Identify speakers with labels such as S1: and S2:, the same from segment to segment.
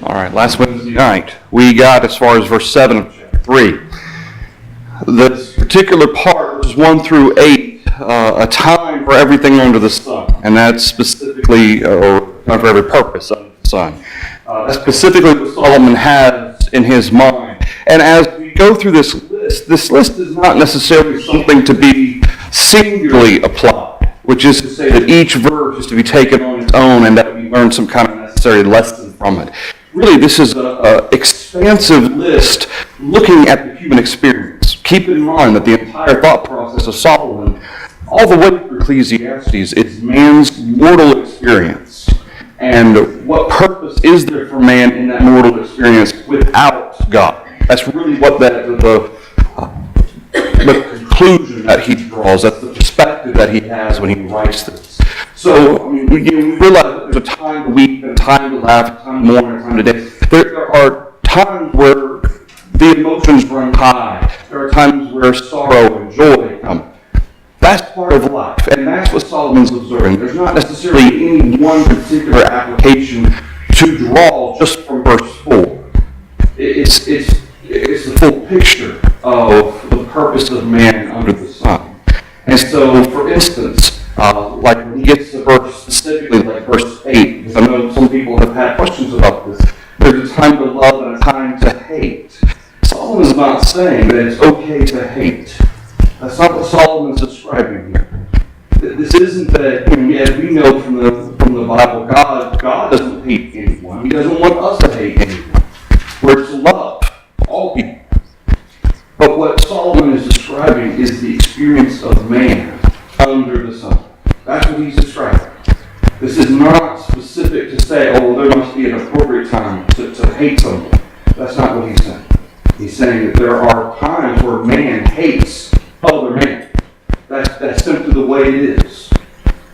S1: All right, last Wednesday night, we got as far as verse 7 of chapter 3. This particular part, verses 1 through 8, a time for everything under the sun, and that's specifically, or not for every purpose under the sun. That's specifically what Solomon has in his mind. And as we go through this list is not necessarily something to be singularly applied, which is to say that each verse is to be taken on its own and that we learn some kind of necessary lesson from it. Really, this is an expansive list looking at the human experience. Keep in mind that the entire thought process of Solomon, all the way through Ecclesiastes, is man's mortal experience. And what purpose is there for man in that mortal experience without God? That's really what the conclusion that he draws, that's the perspective that he has when he writes this. So, we realize that there's a time to weep, and a time to laugh, a time to mourn, and a time to dance. There are times where the emotions run high. There are times where sorrow and joy come. That's part of life, and that's what Solomon's observing. There's not necessarily any one particular application to draw just from verse 4. It's the full picture of the purpose of man under the sun. And so, for instance, like when he gets to verse, specifically like verse 8, because I know some people have had questions about this, there's a time to love and a time to hate. Solomon is not saying that it's okay to hate. That's not what Solomon's describing here. This isn't that, as we know from the Bible, God doesn't hate anyone. He doesn't want us to hate anyone. We're to love all people. But what Solomon is describing is the experience of man under the sun. That's what he's describing. This is not specific to say, there must be an appropriate time to hate someone. That's not what he's saying. He's saying that there are times where man hates other man. That's simply the way it is.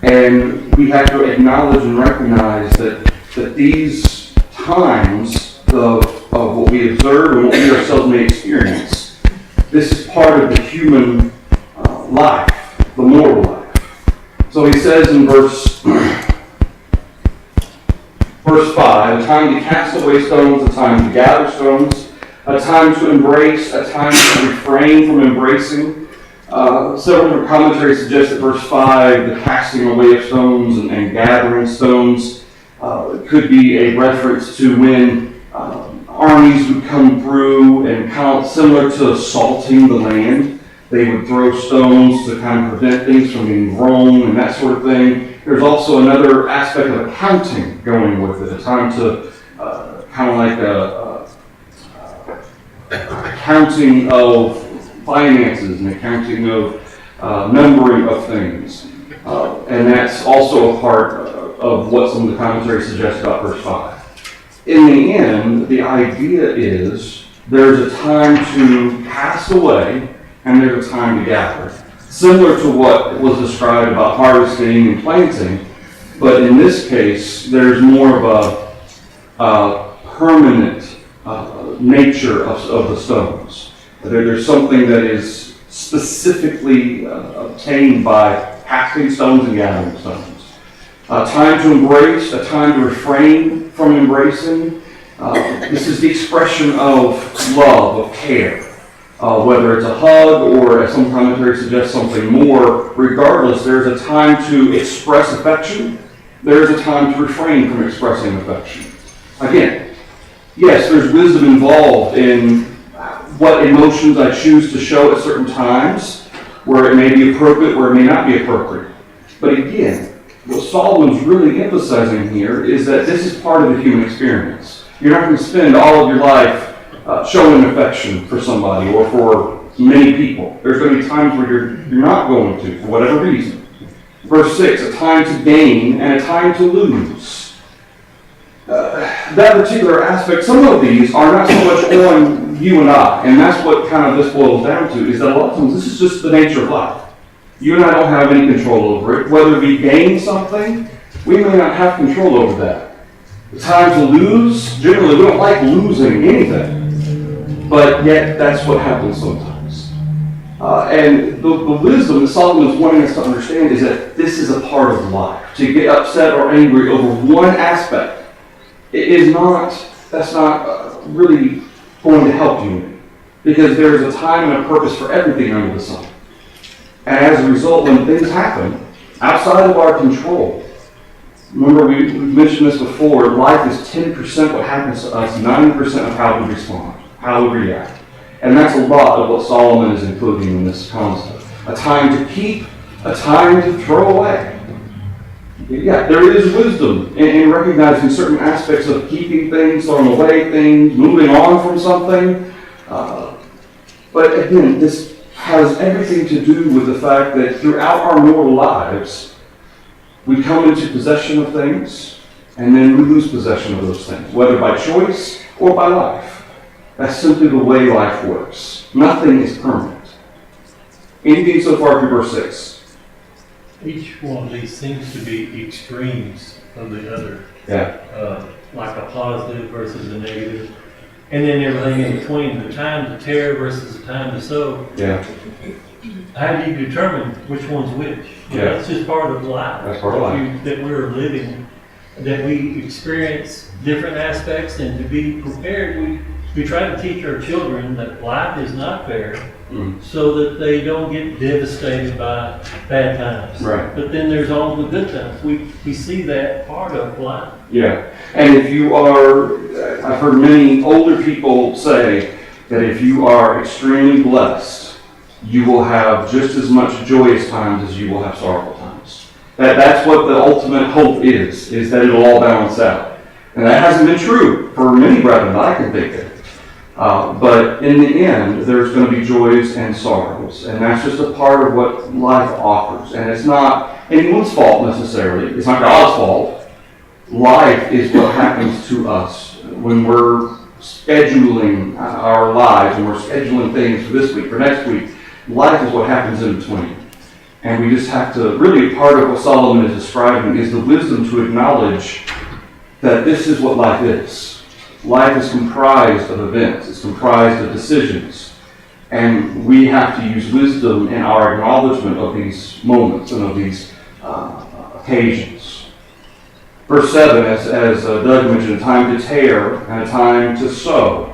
S1: And we have to acknowledge and recognize that these times of what we observe and what we ourselves may experience, this is part of the human life, the mortal life. So he says in verse 5, a time to cast away stones, a time to gather stones, a time to embrace, a time to refrain from embracing. Several different commentaries suggest that verse 5, the casting away of stones and gathering stones, could be a reference to when armies would come through and kind of similar to assaulting the land. They would throw stones to kind of prevent things from being grown and that sort of thing. There's also another aspect of accounting going with it, a time to kind of like accounting of finances and accounting of numbering of things. And that's also a part of what some of the commentaries suggest about verse 5. In the end, the idea is there's a time to pass away and there's a time to gather. Similar to what was described about harvesting and planting, but in this case, there's more of a permanent nature of the stones. There's something that is specifically obtained by casting stones and gathering stones. A time to embrace, a time to refrain from embracing. This is the expression of love, of care. Whether it's a hug or, as some commentaries suggest, something more, regardless, there's a time to express affection. There's a time to refrain from expressing affection. Again, yes, there's wisdom involved in what emotions I choose to show at certain times, where it may be appropriate, where it may not be appropriate. But again, what Solomon's really emphasizing here is that this is part of the human experience. You're not going to spend all of your life showing affection for somebody or for many people. There's going to be times where you're not going to, for whatever reason. Verse 6, a time to gain and a time to lose. That particular aspect, some of these are not so much on you and I, and that's what kind of this boils down to, is that a lot of times this is just the nature of life. You and I don't have any control over it. Whether we gain something, we may not have control over that. The time to lose, generally we don't like losing anything, but yet that's what happens sometimes. And the wisdom that Solomon is wanting us to understand is that this is a part of life. To get upset or angry over one aspect, it is not that's not really going to help you, because there is a time and a purpose for everything under the sun. And as a result, when things happen outside of our control, remember we've mentioned this before, life is 10% what happens to us, 90% of how we respond, how we react. And that's a lot of what Solomon is including in this concept. A time to keep, a time to throw away. Yeah, there is wisdom in recognizing certain aspects of keeping things, throwing away things, moving on from something. But again, this has everything to do with the fact that throughout our mortal lives, we come into possession of things, and then we lose possession of those things, whether by choice or by life. That's simply the way life works. Nothing is permanent. Anything so far through verse 6?
S2: Each one of these seems to be extremes of the other.
S1: Yeah.
S2: Like a positive versus a negative. And then everything in between, the time to tear versus the time to sow.
S1: Yeah.
S2: How do you determine which one's which?
S1: Yeah.
S2: That's just part of life.
S1: That's part of life.
S2: That we're living, that we experience different aspects, and to be prepared, we try to teach our children that life is not fair, so that they don't get devastated by bad times.
S1: Right.
S2: But then there's all the good times. We see that part of life.
S1: Yeah. And if you are, I've heard many older people say that if you are extremely blessed, you will have just as much joyous times as you will have sorrowful times. That's what the ultimate hope is that it'll all balance out. And that hasn't been true for many brethren that I can think of. But in the end, there's going to be joys and sorrows. And that's just a part of what life offers. And it's not anyone's fault necessarily. It's not God's fault. Life is what happens to us when we're scheduling our lives, and we're scheduling things for this week, for next week. Life is what happens in between. And we just have to, really part of what Solomon is describing is the wisdom to acknowledge that this is what life is. Life is comprised of events. It's comprised of decisions. And we have to use wisdom in our acknowledgement of these moments and of these occasions. Verse 7, as Doug mentioned, a time to tear and a time to sow.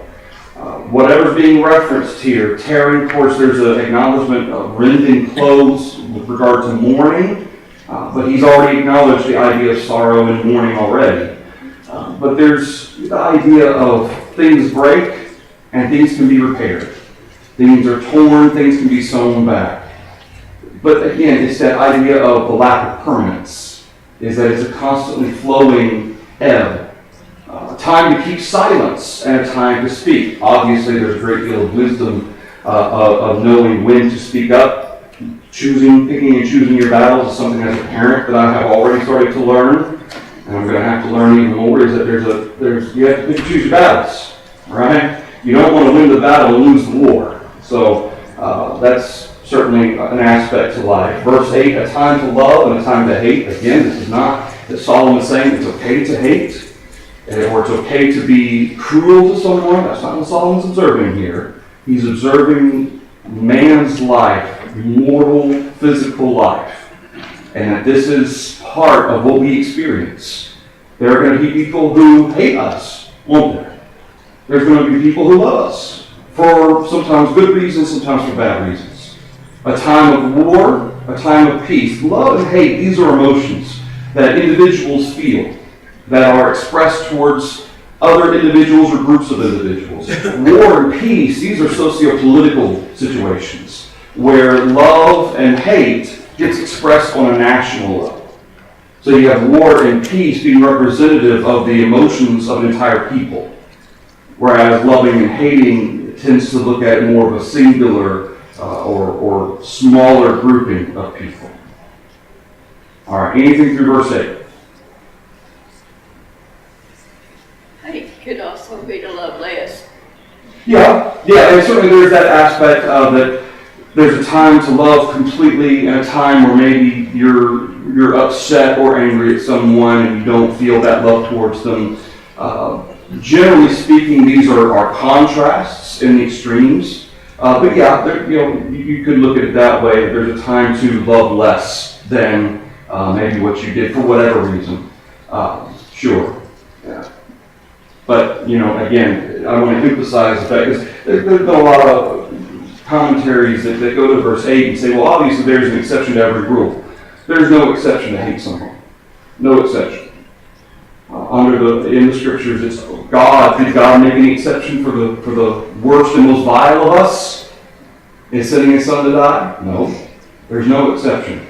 S1: Whatever's being referenced here, tearing, of course, there's an acknowledgement of rending clothes with regard to mourning, but he's already acknowledged the idea of sorrow and mourning already. But there's the idea of things break and things can be repaired. Things are torn, things can be sewn back. But again, it's that idea of the lack of permanence, is that it's a constantly flowing ebb. A time to keep silence and a time to speak. Obviously, there's a great deal of wisdom of knowing when to speak up. Picking and choosing your battles is something as a parent that I have already started to learn. And I'm going to have to learn even more, is that you have to pick and choose your battles, right? You don't want to win the battle and lose the war. So that's certainly an aspect to life. Verse 8, a time to love and a time to hate. Again, this is not that Solomon is saying it's okay to hate, or it's okay to be cruel to someone. That's not what Solomon's observing here. He's observing man's life, mortal, physical life. And that this is part of what we experience. There are going to be people who hate us, won't there? There's going to be people who love us for sometimes good reasons, sometimes for bad reasons. A time of war, a time of peace. Love and hate, these are emotions that individuals feel, that are expressed towards other individuals or groups of individuals. War and peace, these are socio-political situations where love and hate gets expressed on a national level. So you have war and peace being representative of the emotions of an entire people, whereas loving and hating tends to look at more of a singular or smaller grouping of people. All right, anything through verse 8?
S3: Hate could also be to love less.
S1: Yeah, and certainly there's that aspect of that. There's a time to love completely and a time where maybe you're upset or angry at someone and you don't feel that love towards them. Generally speaking, these are contrasts in the extremes. But yeah, you could look at it that way. There's a time to love less than maybe what you did for whatever reason. Sure. Yeah. But again, I want to emphasize the fact, because there's been a lot of commentaries that go to verse 8 and say, well, obviously there's an exception to every rule. There's no exception to hate someone. No exception. In the scriptures, it's God. Did God make any exception for the worst and most vile of us in sending His Son to die? No. There's no exception.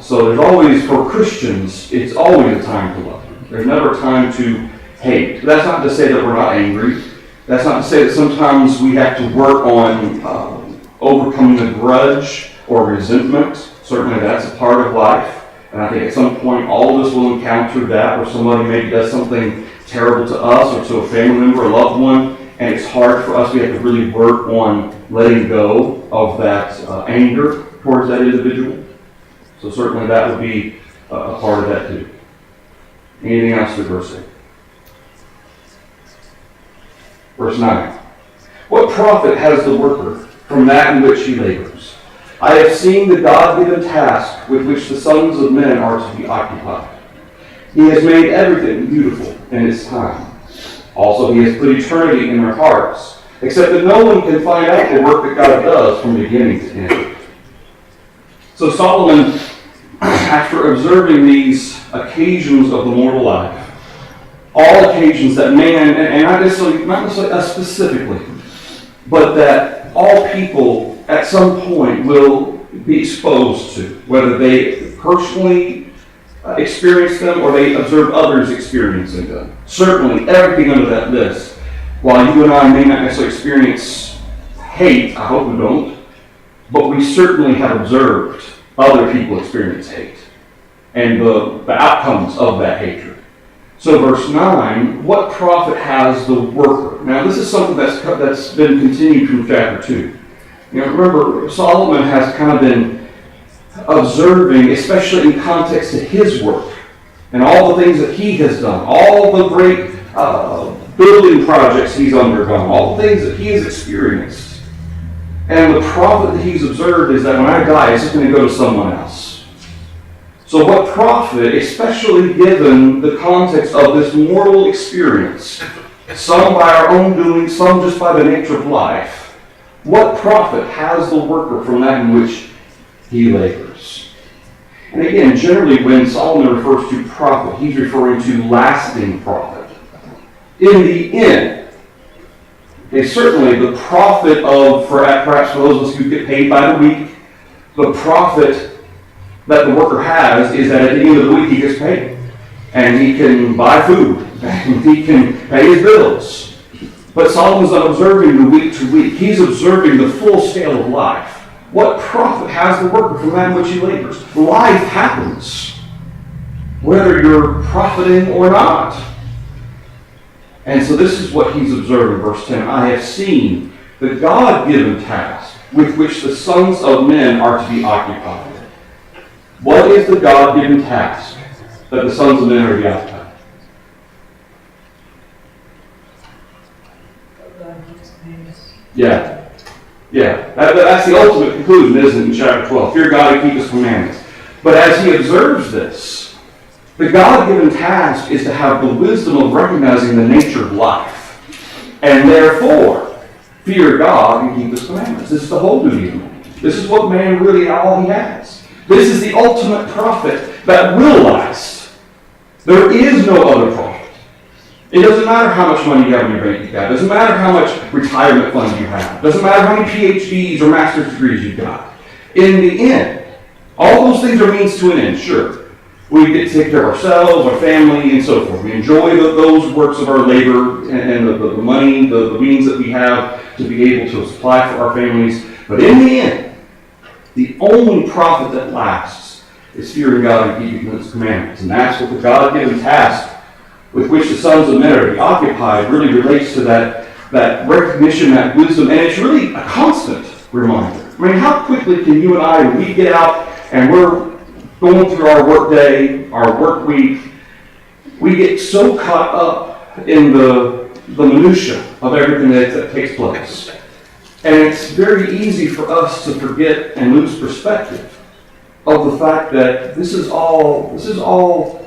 S1: So there's always, for Christians, it's always a time to love. There's never a time to hate. That's not to say that we're not angry. That's not to say that sometimes we have to work on overcoming a grudge or resentment. Certainly that's a part of life. And I think at some point all of us will encounter that, where somebody maybe does something terrible to us or to a family member or loved one, and it's hard for us. We have to really work on letting go of that anger towards that individual. So certainly that would be a part of that too. Anything else with verse 8? Verse 9. What profit has the worker from that in which he labors? I have seen the God-given task with which the sons of men are to be occupied. He has made everything beautiful in its time. Also, He has put eternity in their hearts, except that no one can find out the work that God does from beginning to end. So Solomon, after observing these occasions of the mortal life, all occasions that man, and not necessarily us specifically, but that all people at some point will be exposed to, whether they personally experience them or they observe others experiencing them. Certainly, everything under that list, while you and I may not necessarily experience hate, I hope we don't, but we certainly have observed other people experience hate and the outcomes of that hatred. So verse 9, what profit has the worker? Now this is something that's been continued from chapter 2. Remember, Solomon has kind of been observing, especially in context to his work, and all the things that he has done, all the great building projects he's undergone, all the things that he has experienced. And the profit that he's observed is that when I die, it's just going to go to someone else. So what profit, especially given the context of this mortal experience, some by our own doing, some just by the nature of life, what profit has the worker from that in which he labors? And again, generally when Solomon refers to profit, he's referring to lasting profit. In the end, certainly the profit of, perhaps for those of us who get paid by the week, the profit that the worker has is that at the end of the week he gets paid. And he can buy food, and he can pay his bills. But Solomon's not observing the week to week. He's observing the full scale of life. What profit has the worker from that in which he labors? Life happens, whether you're profiting or not. And so this is what he's observing, verse 10. I have seen the God-given task with which the sons of men are to be occupied. What is the God-given task that the sons of men are to be occupied? Yeah. That's the ultimate conclusion, isn't it, in chapter 12? Fear God and keep His commandments. But as he observes this, the God-given task is to have the wisdom of recognizing the nature of life. And therefore, fear God and keep His commandments. This is the whole duty of man. This is what man really, all he has. This is the ultimate profit that will last. There is no other profit. It doesn't matter how much money you have in your bank account. It doesn't matter how much retirement funds you have. It doesn't matter how many PhDs or master's degrees you've got. In the end, all those things are means to an end, sure. We get to take care of ourselves, our family, and so forth. We enjoy those works of our labor and the money, the means that we have to be able to supply for our families. But in the end, the only profit that lasts is fearing God and keeping His commandments. And that's what the God-given task with which the sons of men are to be occupied really relates to that recognition, that wisdom, and it's really a constant reminder. I mean, how quickly can you and I, when we get out and we're going through our work day, our work week, we get so caught up in the minutiae of everything that takes place. And it's very easy for us to forget and lose perspective of the fact that this is all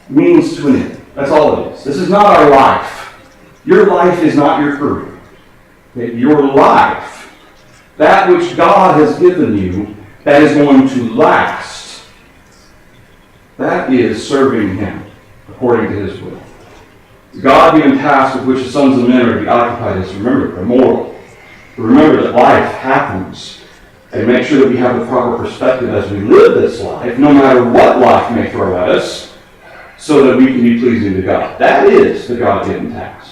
S1: means to an end. That's all it is. This is not our life. Your life is not your career. Okay? Your life, that which God has given you, that is going to last, that is serving Him according to His will. The God-given task with which the sons of men are to be occupied is, remember, immortal. Remember that life happens, and make sure that we have the proper perspective as we live this life, no matter what life may throw at us, so that we can be pleasing to God. That is the God-given task.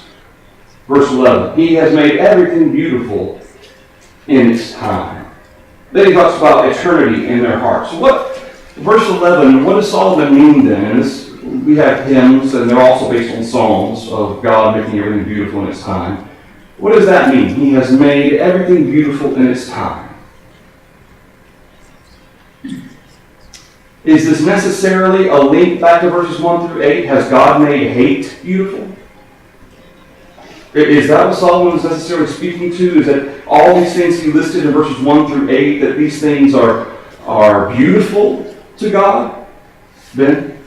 S1: Verse 11, He has made everything beautiful in its time. Then he talks about eternity in their hearts. Verse 11, what does Solomon mean then? And this, we have hymns, and they're also based on psalms of God making everything beautiful in its time. What does that mean? He has made everything beautiful in its time. Is this necessarily a link back to verses 1 through 8? Has God made hate beautiful? Is that what Solomon is necessarily speaking to? Is that all these things he listed in verses 1 through 8, that these things are beautiful to God? Ben?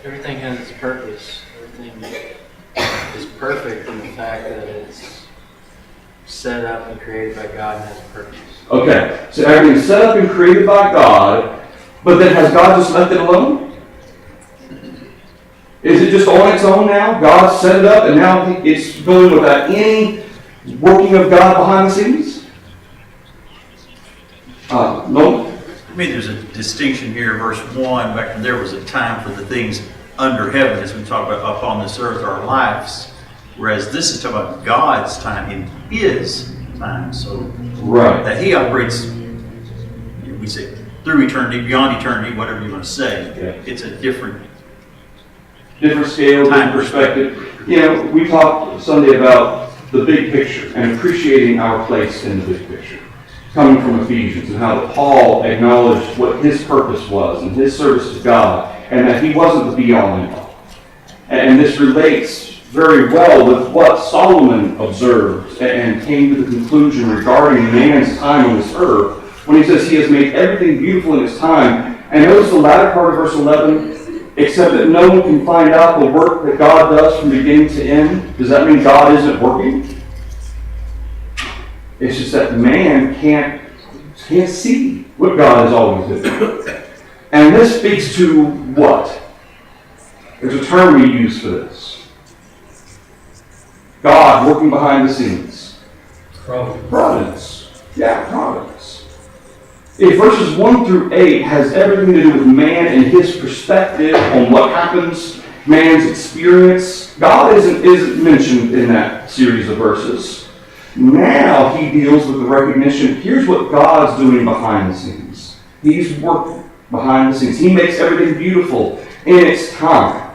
S4: Everything has its purpose. Everything is perfect in the fact that it's set up and created by God and has a purpose. Okay,
S1: so everything's set up and created by God, but then has God just left it alone? Is it just on its own now? God set it up and now it's going without any working of God behind the scenes? No?
S5: I mean, there's a distinction here, verse 1, back when there was a time for the things under heaven, as we talk about upon this earth, our lives, whereas this is talking about God's time in His time, so
S1: right.
S5: That He operates, we say, through eternity, beyond eternity, whatever you want to say.
S1: Yeah.
S5: It's a different
S1: scale, different perspective. You know, we talked Sunday about the big picture and appreciating our place in the big picture, coming from Ephesians, and how Paul acknowledged what his purpose was and his service to God, and that he wasn't the be-all and end-all. And this relates very well with what Solomon observed and came to the conclusion regarding man's time on this earth, when he says he has made everything beautiful in his time. And notice the latter part of verse 11, except that no one can find out the work that God does from beginning to end. Does that mean God isn't working? It's just that man can't see what God is always doing. And this speaks to what? There's a term we use for this. God working behind the scenes. Providence. Yeah, providence. If verses 1 through 8 has everything to do with man and his perspective on what happens, man's experience, God isn't mentioned in that series of verses. Now he deals with the recognition, here's what God's doing behind the scenes. He's working behind the scenes. He makes everything beautiful in its time.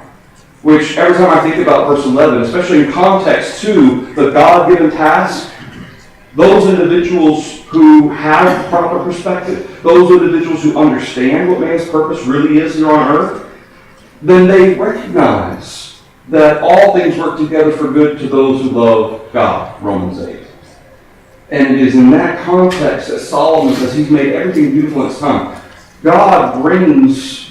S1: Which, every time I think about verse 11, especially in context to the God-given task, those individuals who have proper perspective, those individuals who understand what man's purpose really is here on earth, then they recognize that all things work together for good to those who love God, Romans 8. And it is in that context that Solomon says he's made everything beautiful in its time. God brings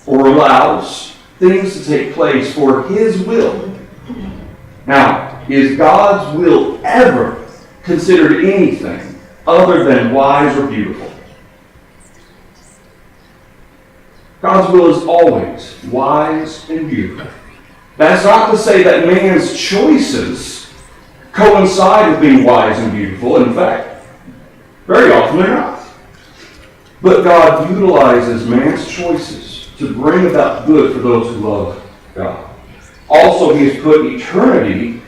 S1: or allows things to take place for His will. Now, is God's will ever considered anything other than wise or beautiful? God's will is always wise and beautiful. That's not to say that man's choices coincide with being wise and beautiful. In fact, very often they're not. But God utilizes man's choices to bring about good for those who love God. Also, He has put eternity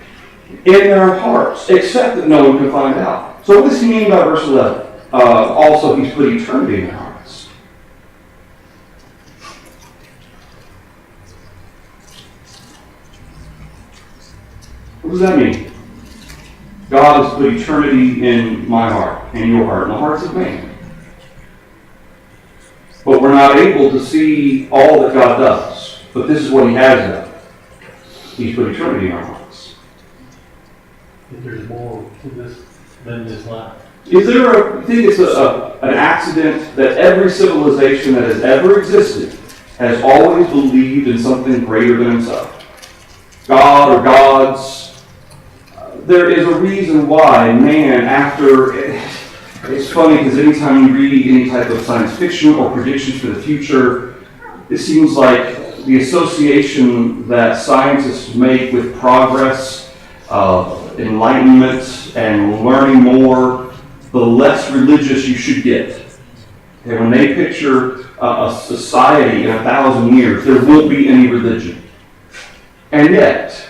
S1: in their hearts, except that no one can find out. So what does He mean by verse 11? Also, He's put eternity in their hearts. What does that mean? God has put eternity in my heart, in your heart, in the hearts of man. But we're not able to see all that God does. But this is what He has done. He's put eternity in our hearts.
S2: If there's more to this than this life.
S1: You think it's an accident that every civilization that has ever existed has always believed in something greater than himself? God or gods, there is a reason why man, after, it's funny because anytime you read any type of science fiction or predictions for the future, it seems like the association that scientists make with progress, enlightenment, and learning more, the less religious you should get. And when they picture a society in 1,000 years, there won't be any religion. And yet,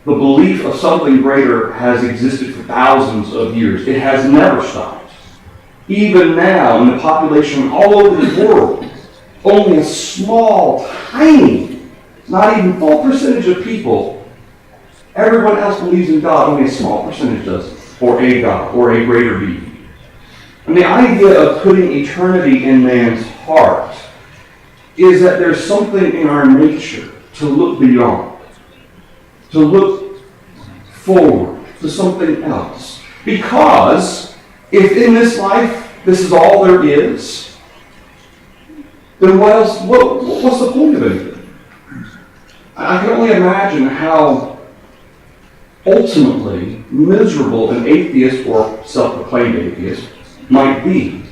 S1: the belief of something greater has existed for thousands of years. It has never stopped. Even now, in the population all over the world, only a small, tiny, not even full percentage of people, everyone else believes in God, only a small percentage does, or a God, or a greater being. And the idea of putting eternity in man's heart is that there's something in our nature to look beyond, to look forward to something else. Because if in this life this is all there is, then what's the point of anything? I can only imagine how ultimately miserable an atheist or self-proclaimed atheist might be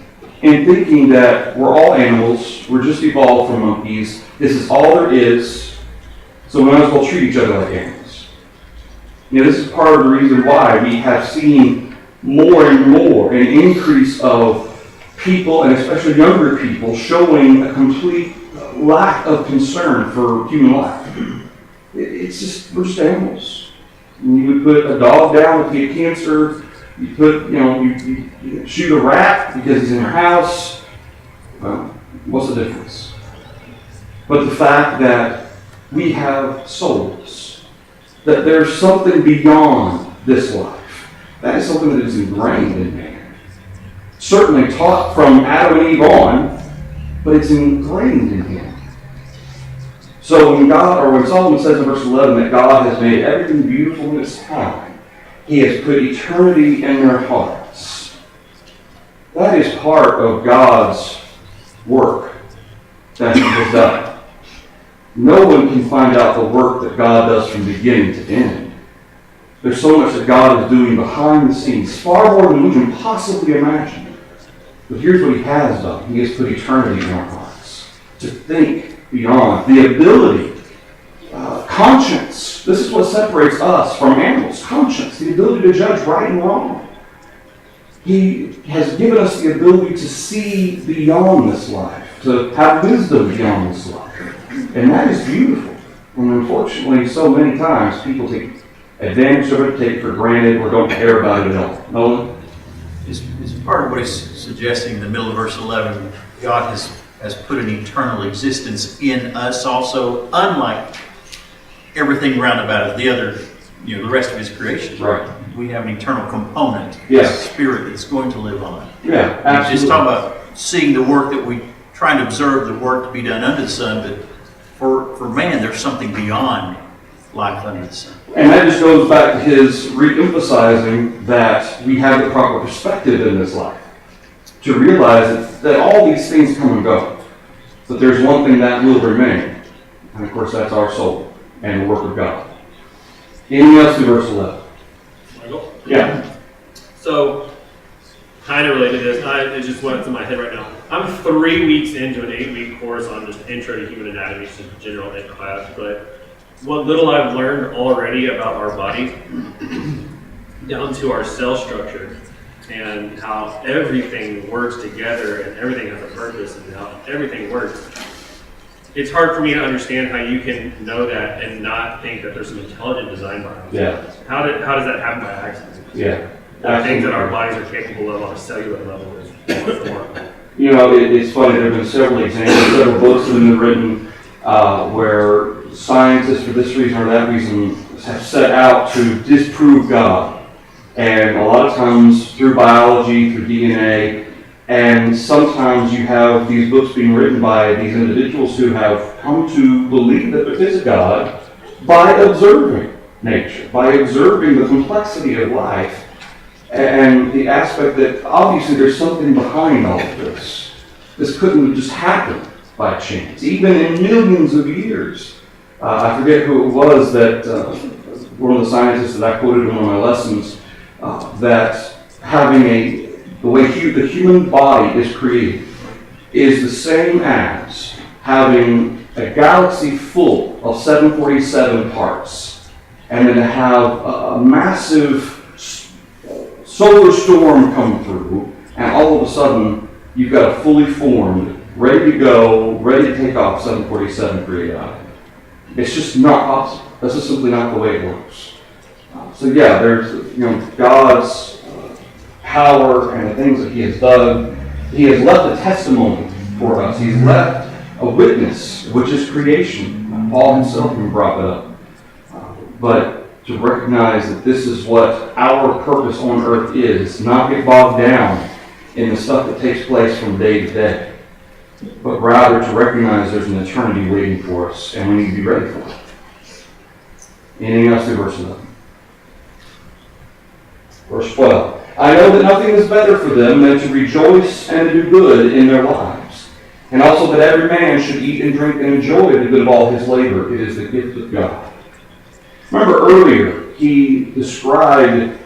S1: in thinking that we're all animals, we're just evolved from monkeys, this is all there is, so we might as well treat each other like animals. This is part of the reason why we have seen more and more an increase of people, and especially younger people, showing a complete lack of concern for human life. It's just, we're just animals. You would put a dog down if he had cancer. You put, you shoot a rat because he's in your house. Well, what's the difference? But the fact that we have souls, that there's something beyond this life, that is something that is ingrained in man. Certainly taught from Adam and Eve on, but it's ingrained in him. So when Solomon says in verse 11 that God has made everything beautiful in its time, he has put eternity in their hearts. That is part of God's work that he has done. No one can find out the work that God does from beginning to end. There's so much that God is doing behind the scenes, far more than we can possibly imagine. But here's what he has done. He has put eternity in our hearts. To think beyond. The ability, conscience. This is what separates us from animals. Conscience. The ability to judge right and wrong. He has given us the ability to see beyond this life. To have wisdom beyond this life. And that is beautiful. And unfortunately, so many times people take advantage of it, take it for granted, or don't care about it at all. Nolan?
S5: Is part of what he's suggesting in the middle of verse 11, God has put an eternal existence in us also, unlike everything round about it, the rest of his creation.
S1: Right.
S5: We have an eternal component,
S1: Yes.
S5: a spirit that's going to live on.
S1: Yeah, absolutely.
S5: Just talk about seeing the work that we try to observe the work to be done under the sun, but for man, there's something beyond life under the sun.
S1: And that just goes back to his re-emphasizing that we have the proper perspective in this life. To realize that all these things come and go. But there's one thing that will remain. And of course that's our soul and the work of God. Anything else to verse 11?
S6: Michael?
S1: Yeah.
S6: So, kind of related to this, it just went to my head right now. I'm 3 weeks into an 8-week course on just Intro to Human Anatomy, just a general ed class, but what little I've learned already about our body, down to our cell structure, and how everything works together and everything has a purpose and how everything works. It's hard for me to understand how you can know that and not think that there's some intelligent design behind it.
S1: Yeah.
S6: How does that happen by accident?
S1: Yeah.
S6: The things that our bodies are capable of on a cellular level is much more.
S1: It's funny, there have been several examples, several books that have been written where scientists, for this reason or that reason, have set out to disprove God. And a lot of times through biology, through DNA, and sometimes you have these books being written by these individuals who have come to believe that there is a God by observing nature, by observing the complexity of life, and the aspect that obviously there's something behind all of this. This couldn't have just happened by chance, even in millions of years. I forget who it was that one of the scientists that I quoted in one of my lessons, that the way the human body is created is the same as having a galaxy full of 747 parts, and then to have a massive solar storm come through, and all of a sudden you've got a fully formed, ready to go, ready to take off 747 created out of it. It's just not possible. This is simply not the way it works. So yeah, there's God's power and the things that He has done. He has left a testimony for us. He's left a witness, which is creation. Paul himself even brought that up. But to recognize that this is what our purpose on earth is, not get bogged down in the stuff that takes place from day to day, but rather to recognize there's an eternity waiting for us, and we need to be ready for it. Anything else in verse 11? Verse 12. I know that nothing is better for them than to rejoice and to do good in their lives, and also that every man should eat and drink and enjoy the good of all his labor. It is the gift of God. Remember earlier, he described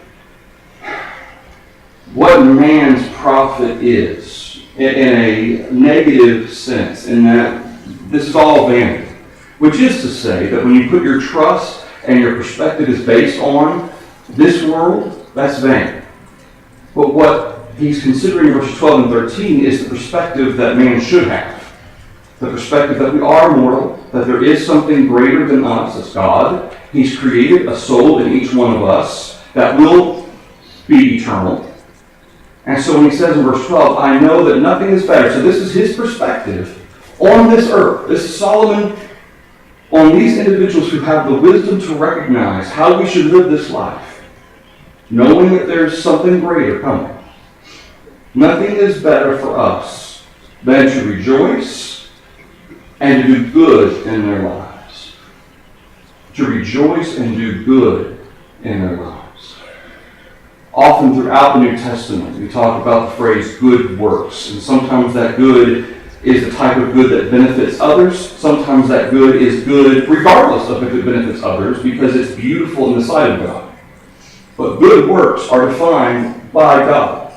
S1: what man's profit is in a negative sense, in that this is all vanity. Which is to say that when you put your trust and your perspective is based on this world, that's vain. But what he's considering in verses 12 and 13 is the perspective that man should have. The perspective that we are mortal, that there is something greater than us as God. He's created a soul in each one of us that will be eternal. And so when he says in verse 12, I know that nothing is better. So this is his perspective on this earth. This is Solomon on these individuals who have the wisdom to recognize how we should live this life, knowing that there's something greater coming. Nothing is better for us than to rejoice and to do good in their lives. To rejoice and do good in their lives. Often throughout the New Testament, we talk about the phrase good works. And sometimes that good is the type of good that benefits others. Sometimes that good is good regardless of if it benefits others, because it's beautiful in the sight of God. But good works are defined by God.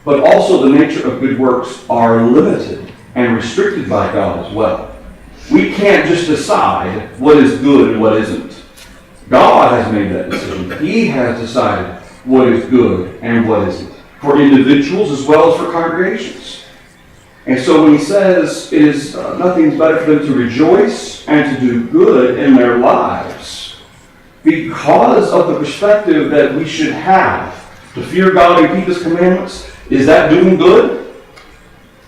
S1: But also the nature of good works are limited and restricted by God as well. We can't just decide what is good and what isn't. God has made that decision. He has decided what is good and what isn't, for individuals as well as for congregations. And so when he says it is nothing better for them to rejoice and to do good in their lives, because of the perspective that we should have to fear God and keep His commandments, is that doing good?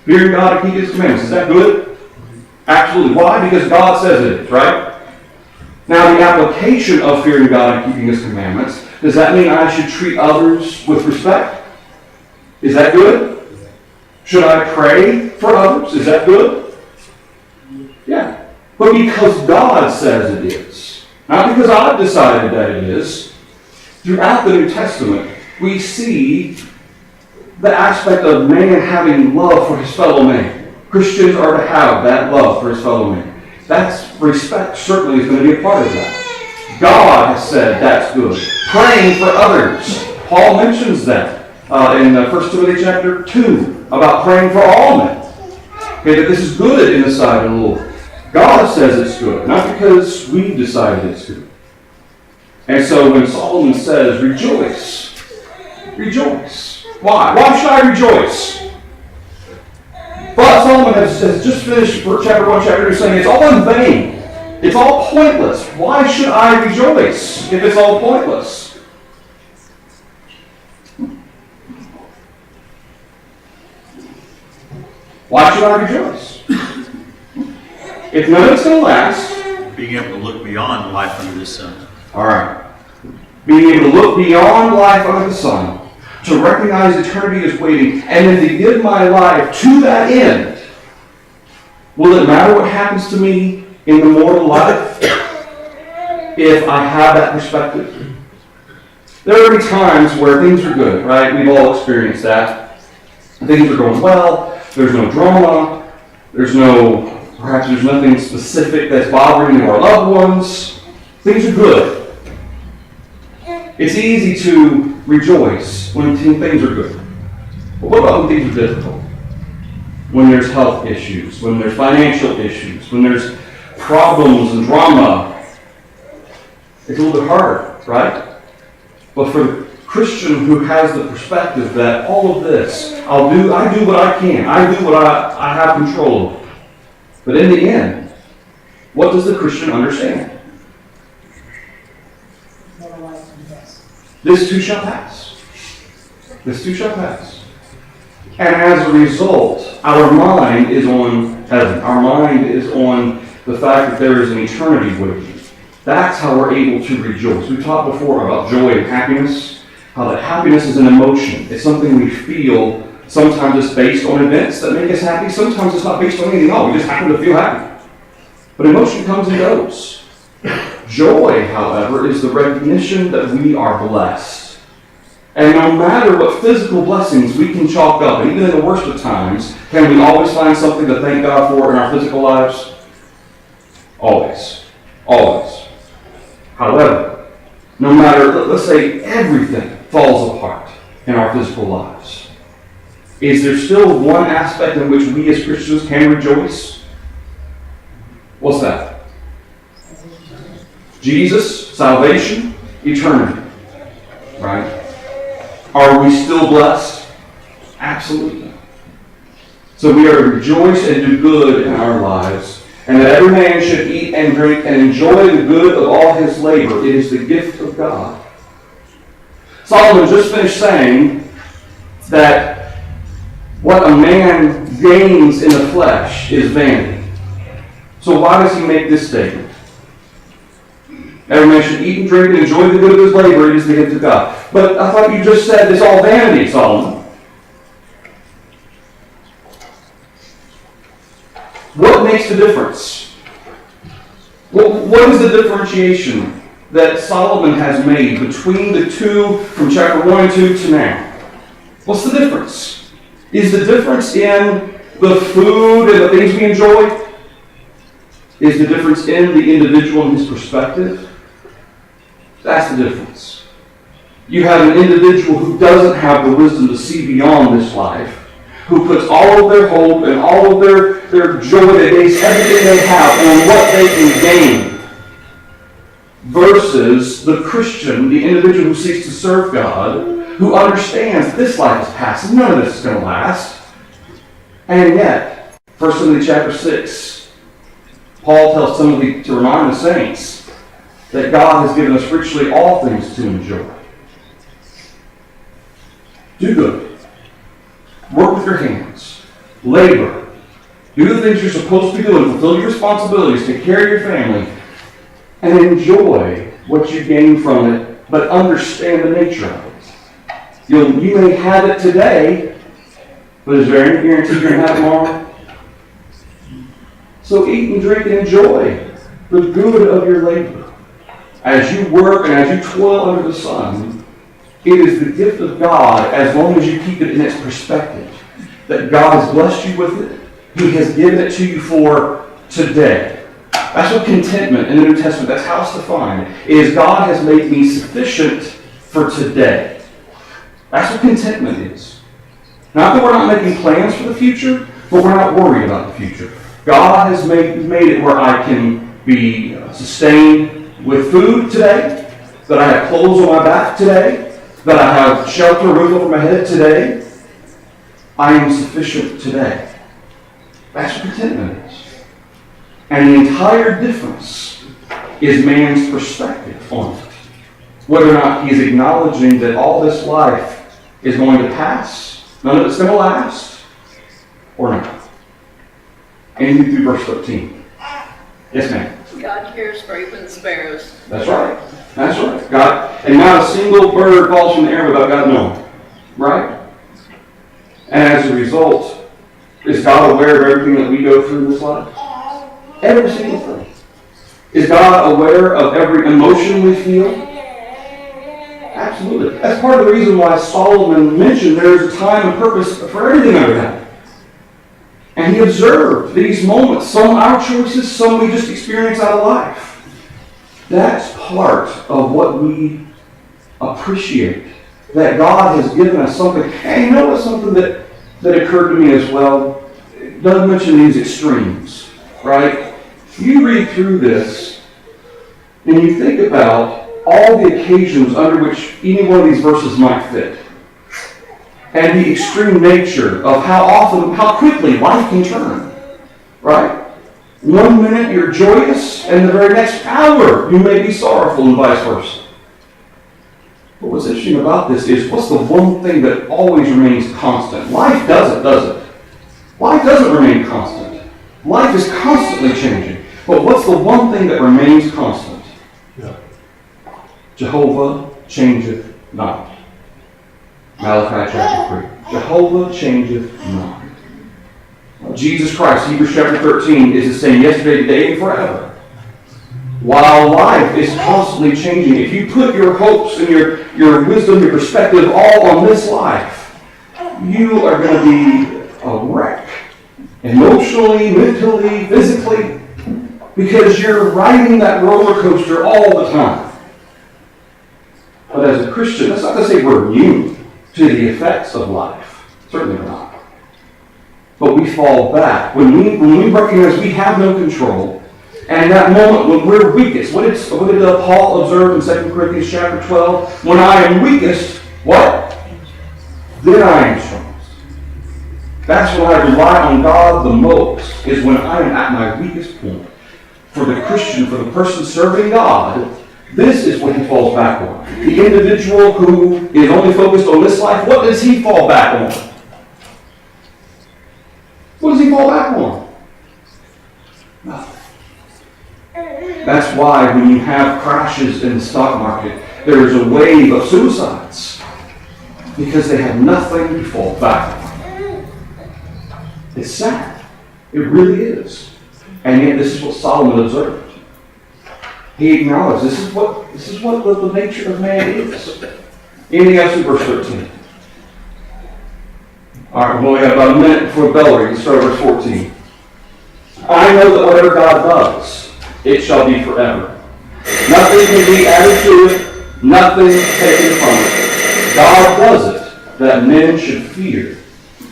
S1: Fearing God and keep His commandments, is that good? Absolutely. Why? Because God says it is, right? Now the application of fearing God and keeping His commandments, does that mean I should treat others with respect? Is that good? Should I pray for others? Is that good? Yeah. But because God says it is. Not because I've decided that it is. Throughout the New Testament, we see the aspect of man having love for his fellow man. Christians are to have that love for his fellow man. That's respect certainly is going to be a part of that. God has said that's good. Praying for others. Paul mentions that in 1 Timothy chapter 2 about praying for all men. Okay, that this is good in the sight of the Lord. God says it's good, not because we decided it's good. And so when Solomon says, rejoice, rejoice. Why? Why should I rejoice? But Solomon has just finished chapter 1, chapter 2 saying it's all in vain. It's all pointless. Why should I rejoice if it's all pointless? Why should I rejoice? If none of it's going to last.
S5: Being able to look beyond life under the sun.
S1: All right. Being able to look beyond life under the sun, to recognize eternity is waiting, and then to give my life to that end. Will it matter what happens to me in the mortal life if I have that perspective? There are times where things are good, right? We've all experienced that. Things are going well. There's no drama. Perhaps there's nothing specific that's bothering our loved ones. Things are good. It's easy to rejoice when things are good. But what about when things are difficult? When there's health issues, when there's financial issues, when there's problems and drama, it's a little bit harder, right? But for the Christian who has the perspective that all of this, I do what I can, I do what I have control over. But in the end, what does the Christian understand? This too shall pass. This too shall pass. And as a result, our mind is on heaven. Our mind is on the fact that there is an eternity waiting. That's how we're able to rejoice. We talked before about joy and happiness, how that happiness is an emotion. It's something we feel. Sometimes it's based on events that make us happy. Sometimes it's not based on anything at all. We just happen to feel happy. But emotion comes and goes. Joy, however, is the recognition that we are blessed. And no matter what physical blessings we can chalk up, and even in the worst of times, can we always find something to thank God for in our physical lives? Always. Always. However, no matter, let's say everything falls apart in our physical lives, is there still one aspect in which we as Christians can rejoice? What's that? Jesus, salvation, eternity. Right? Are we still blessed? Absolutely. So we are to rejoice and do good in our lives, and that every man should eat and drink and enjoy the good of all his labor. It is the gift of God. Solomon just finished saying that what a man gains in the flesh is vanity. So why does he make this statement? Every man should eat and drink and enjoy the good of his labor. It is the gift of God. But I thought you just said it's all vanity, Solomon. What makes the difference? What is the differentiation that Solomon has made between the two from chapter 1 and 2 to now? What's the difference? Is the difference in the food and the things we enjoy? Is the difference in the individual and his perspective? That's the difference. You have an individual who doesn't have the wisdom to see beyond this life, who puts all of their hope and all of their joy, they base everything they have on what they can gain, versus the Christian, the individual who seeks to serve God, who understands this life is passing, none of this is going to last. And yet, 1 Timothy chapter 6, Paul tells Timothy to remind the saints that God has given us richly all things to enjoy. Do good. Work with your hands. Labor. Do the things you're supposed to be doing. Fulfill your responsibilities. Take care of your family. And enjoy what you gain from it, but understand the nature of it. You may have it today, but is there any guarantee you're going to have it tomorrow? So eat and drink and enjoy the good of your labor. As you work and as you toil under the sun, it is the gift of God, as long as you keep it in its perspective, that God has blessed you with it. He has given it to you for today. That's what contentment in the New Testament, that's how it's defined, is God has made me sufficient for today. That's what contentment is. Not that we're not making plans for the future, but we're not worried about the future. God has made it where I can be sustained with food today, that I have clothes on my back today, that I have shelter, roof over my head today. I am sufficient today. That's what contentment is. And the entire difference is man's perspective on it. Whether or not he is acknowledging that all this life is going to pass, none of it's going to last, or not. Anything through verse 13. Yes, ma'am.
S3: God cares for even sparrows.
S1: That's right. That's right. God, and not a single bird falls from the air without God knowing. Right? And as a result, is God aware of everything that we go through in this life? Every single thing. Is God aware of every emotion we feel? Absolutely. That's part of the reason why Solomon mentioned there's a time and purpose for everything under heaven. And he observed these moments, some our choices, some we just experience out of life. That's part of what we appreciate that God has given us something. And you know what's something that occurred to me as well? Doug mentioned these extremes, right? You read through this and you think about all the occasions under which any one of these verses might fit. And the extreme nature of how often, how quickly life can turn, right? 1 minute you're joyous, and the very next hour you may be sorrowful, and vice versa. But what's interesting about this is, what's the one thing that always remains constant? Life doesn't, does it? Life doesn't remain constant. Life is constantly changing. But what's the one thing that remains constant?
S2: Yeah.
S1: Jehovah changeth not. Malachi chapter 3. Jehovah changeth not. Jesus Christ, Hebrews chapter 13, is the same yesterday, today, and forever. While life is constantly changing, if you put your hopes and your wisdom, your perspective all on this life, you are going to be a wreck. Emotionally, mentally, physically, because you're riding that roller coaster all the time. But as a Christian, that's not to say we're immune to the effects of life. Certainly not. But we fall back. When we recognize we have no control, and that moment when we're weakest, what did Paul observe in 2 Corinthians chapter 12? When I am weakest, what? Then I am strongest. That's when I rely on God the most, is when I am at my weakest point. For the Christian, for the person serving God, this is what he falls back on. The individual who is only focused on this life, what does he fall back on? What does he fall back on? Nothing. That's why when you have crashes in the stock market, there is a wave of suicides. Because they have nothing to fall back on. It's sad. It really is. And yet this is what Solomon observed. He acknowledged this is what the nature of man is. Anything else in verse 13? Alright, we've only got about a minute before the bell rings. Start verse 14. I know that whatever God does, it shall be forever. Nothing can be added to it, nothing taken from it. God does it, that men should fear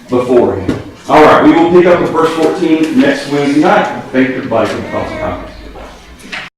S1: before him. Alright, we will pick up with verse 14 next Wednesday night. Thank you, everybody, for the thoughts and comments.